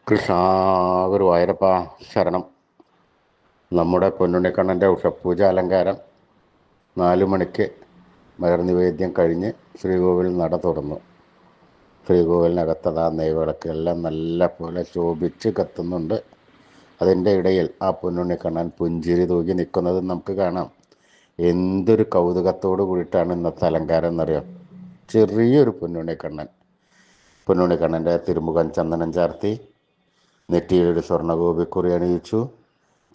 കൃഷ്ണ ഗുരുവായൂരപ്പ ശരണം. നമ്മുടെ പൊന്നുണ്ണിക്കണ്ണൻ്റെ ഉഷപൂജ അലങ്കാരം 4 മണിക്ക് മലർനിവേദ്യം കഴിഞ്ഞ് ശ്രീകോവിൽ നട തുറന്നു. ശ്രീകോവിലിനകത്തതാ നെയ്വിളക്ക് എല്ലാം നല്ല പോലെ ശോഭിച്ച് കത്തുന്നുണ്ട്. അതിൻ്റെ ഇടയിൽ ആ പൊന്നുണ്ണിക്കണ്ണൻ പുഞ്ചിരി തൂകി നിൽക്കുന്നത് നമുക്ക് കാണാം. എന്തൊരു കൗതുകത്തോട് കൂടിയിട്ടാണ് ഇന്നത്തെ അലങ്കാരം എന്നറിയാം. ചെറിയൊരു പൊന്നുണ്ണിക്കണ്ണൻ്റെ തിരുമുഖം ചന്ദനം ചാർത്തി, നെറ്റിയിലൊരു സ്വർണ്ണഗോപിക്കുറി അണിയിച്ചു,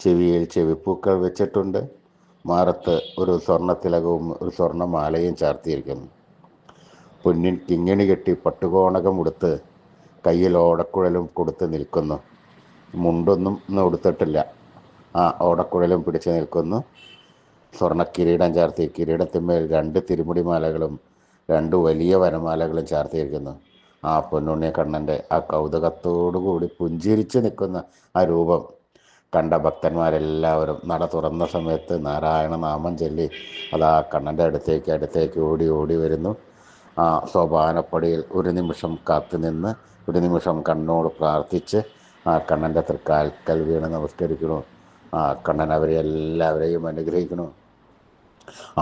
ചെവിയിൽ ചെവിപ്പൂക്കൾ വെച്ചിട്ടുണ്ട്, മാറത്ത് ഒരു സ്വർണ്ണത്തിലകവും ഒരു സ്വർണ്ണമാലയും ചാർത്തിയിരിക്കുന്നു. പൊന്നിൻ കിങ്ങിണി കെട്ടി പട്ടുകോണകം ഉടുത്ത് കയ്യിൽ ഓടക്കുഴലും കൊടുത്ത് നിൽക്കുന്നു. മുണ്ടൊന്നും ഇന്ന് ഉടുത്തിട്ടില്ല. ആ ഓടക്കുഴലും പിടിച്ച് നിൽക്കുന്നു. സ്വർണ്ണ കിരീടം ചാർത്തി, കിരീടത്തിന്മേൽ 2 തിരുമുടിമാലകളും 2 വലിയ വനമാലകളും ചാർത്തിയിരിക്കുന്നു. ആ പൊന്നുണ്ണി കണ്ണൻ്റെ ആ കൗതുകത്തോടുകൂടി പുഞ്ചിരിച്ച് നിൽക്കുന്ന ആ രൂപം കണ്ട ഭക്തന്മാരെല്ലാവരും നട തുറന്ന സമയത്ത് നാരായണ നാമം ചൊല്ലി അതാ കണ്ണൻ്റെ അടുത്തേക്ക് ഓടി ഓടി വരുന്നു. ആ സോപാനപ്പടിയിൽ ഒരു നിമിഷം കാത്തുനിന്ന്, ഒരു നിമിഷം കണ്ണോട് പ്രാർത്ഥിച്ച് ആ കണ്ണൻ്റെ തൃക്കാൽക്കൽ വീണ് നമസ്കരിക്കണു. ആ കണ്ണൻ അവരെ എല്ലാവരെയും അനുഗ്രഹിക്കണു.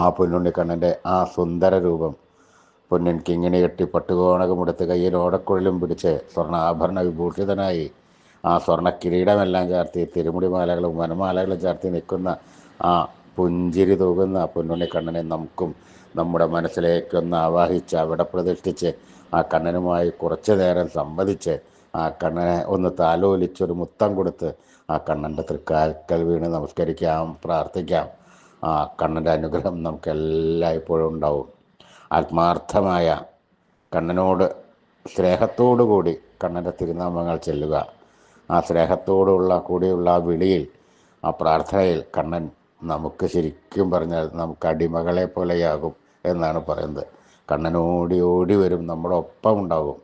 ആ പൊന്നുണ്ണിക്കണ്ണൻ്റെ ആ സുന്ദര രൂപം പൊന്നിൻ കിങ്ങിണി കെട്ടി പട്ടുകോണകമെടുത്ത് കയ്യിൽ ഓടക്കുഴലും പിടിച്ച് സ്വർണ്ണാഭരണ വിഭൂഷിതനായി ആ സ്വർണ്ണ കിരീടമെല്ലാം ചാർത്തി തിരുമുടിമാലകളും വനമാലകളും ചാർത്തി നിൽക്കുന്ന ആ പുഞ്ചിരി തൂകുന്ന പൊന്നുണ്ണിക്കണ്ണനെ നമുക്കും നമ്മുടെ മനസ്സിലേക്കൊന്ന് ആവാഹിച്ച് അവിടെ പ്രതിഷ്ഠിച്ച് ആ കണ്ണനുമായി കുറച്ചു നേരം സംവദിച്ച് ആ കണ്ണനെ ഒന്ന് താലോലിച്ചൊരു മുത്തം കൊടുത്ത് ആ കണ്ണൻ്റെ തൃക്കാൽക്കൽ വീണ് നമസ്കരിക്കാം, പ്രാർത്ഥിക്കാം. ആ കണ്ണൻ്റെ അനുഗ്രഹം നമുക്ക് എല്ലായ്പ്പോഴും ഉണ്ടാവും. ആത്മാർത്ഥമായ കണ്ണനോട് സ്നേഹത്തോടു കൂടി കണ്ണൻ്റെ തിരുനാമങ്ങൾ ചെല്ലുക. ആ സ്നേഹത്തോടുള്ള കൂടിയുള്ള ആ വിളിയിൽ, ആ പ്രാർത്ഥനയിൽ കണ്ണൻ നമുക്ക് ശരിക്കും പറഞ്ഞാൽ നമുക്ക് അടിമകളെ പോലെയാകും എന്നാണ് പറയുന്നത്. കണ്ണൻ ഓടി ഓടി വരും, നമ്മുടെ ഒപ്പം ഉണ്ടാകും.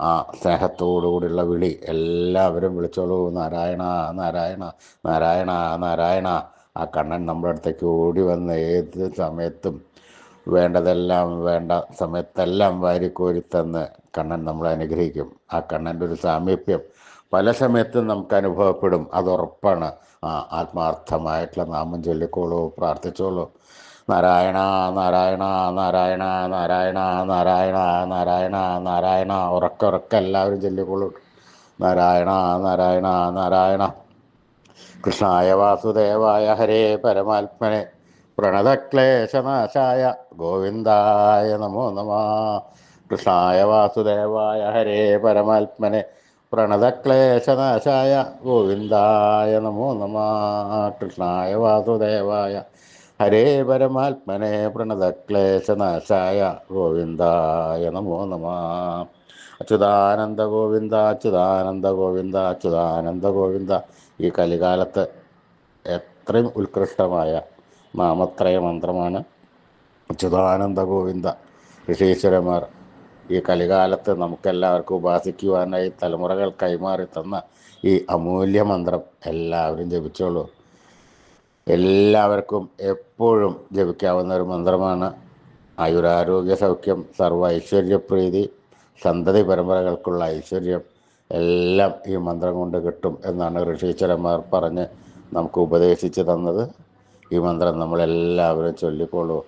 ആ സ്നേഹത്തോടുകൂടിയുള്ള വിളി എല്ലാവരും വിളിച്ചോളൂ, നാരായണ നാരായണ നാരായണ നാരായണ. ആ കണ്ണൻ നമ്മുടെ അടുത്തേക്ക് ഓടി വന്ന് ഏത് സമയത്തും വേണ്ടതെല്ലാം വേണ്ട സമയത്തെല്ലാം വാരിക്കോരിത്തന്ന് കണ്ണൻ നമ്മളെ അനുഗ്രഹിക്കും. ആ കണ്ണൻ്റെ ഒരു സാമീപ്യം പല സമയത്തും നമുക്ക് അനുഭവപ്പെടും, അതുറപ്പാണ്. ആ ആത്മാർത്ഥമായിട്ടുള്ള നാമം ചൊല്ലിക്കോളൂ, പ്രാർത്ഥിച്ചോളൂ. നാരായണ നാരായണ നാരായണ നാരായണ നാരായണ നാരായണ നാരായണ. ഉറക്ക എല്ലാവരും ചൊല്ലിക്കോളൂ. നാരായണ നാരായണ നാരായണ. കൃഷ്ണായ വാസുദേവായ ഹരേ പരമാത്മനെ പ്രണതക്ലേശനാശായ ഗോവിന്ദായ നമോ നമഃ. കൃഷ്ണായ വാസുദേവായ ഹരേ പരമാത്മനെ പ്രണതക്ലേശനാശായ ഗോവിന്ദായ നമോ നമഃ. കൃഷ്ണായ വാസുദേവായ ഹരേ പരമാത്മനെ പ്രണതക്ലേശനാശായ ഗോവിന്ദായ നമോ നമഃ. അച്യുതാനന്ദ ഗോവിന്ദ അച്യുതാനന്ദ ഗോവിന്ദ അച്യുതാനന്ദ ഗോവിന്ദ. ഈ കലികാലത്ത് എത്രയും ഉത്കൃഷ്ടമായ നാമത്രയ മന്ത്രമാണ് അച്യുതാനന്ദ ഗോവിന്ദ. ഋഷീശ്വരന്മാർ ഈ കലികാലത്ത് നമുക്കെല്ലാവർക്കും ഉപാസിക്കുവാനായി തലമുറകൾ കൈമാറി തന്ന ഈ അമൂല്യ മന്ത്രം എല്ലാവരും ജപിച്ചോളൂ. എല്ലാവർക്കും എപ്പോഴും ജപിക്കാവുന്ന ഒരു മന്ത്രമാണ്. ആയുരാരോഗ്യ സൗഖ്യം, സർവ്വ ഐശ്വര്യപ്രീതി, സന്തതി പരമ്പരകൾക്കുള്ള ഐശ്വര്യം എല്ലാം ഈ മന്ത്രം കൊണ്ട് കിട്ടും എന്നാണ് ഋഷീശ്വരന്മാർ പറഞ്ഞ് നമുക്ക് ഉപദേശിച്ച് തന്നത്. ഈ മന്ത്രം നമ്മളെല്ലാവരും ചൊല്ലിക്കോളൂ.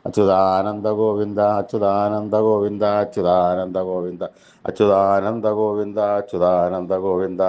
അച്യുതാനന്ദ ഗോവിന്ദ അച്യുതാനന്ദ ഗോവിന്ദ അച്യുതാനന്ദ ഗോവിന്ദ അച്യുതാനന്ദ ഗോവിന്ദ അച്യുതാനന്ദ ഗോവിന്ദ.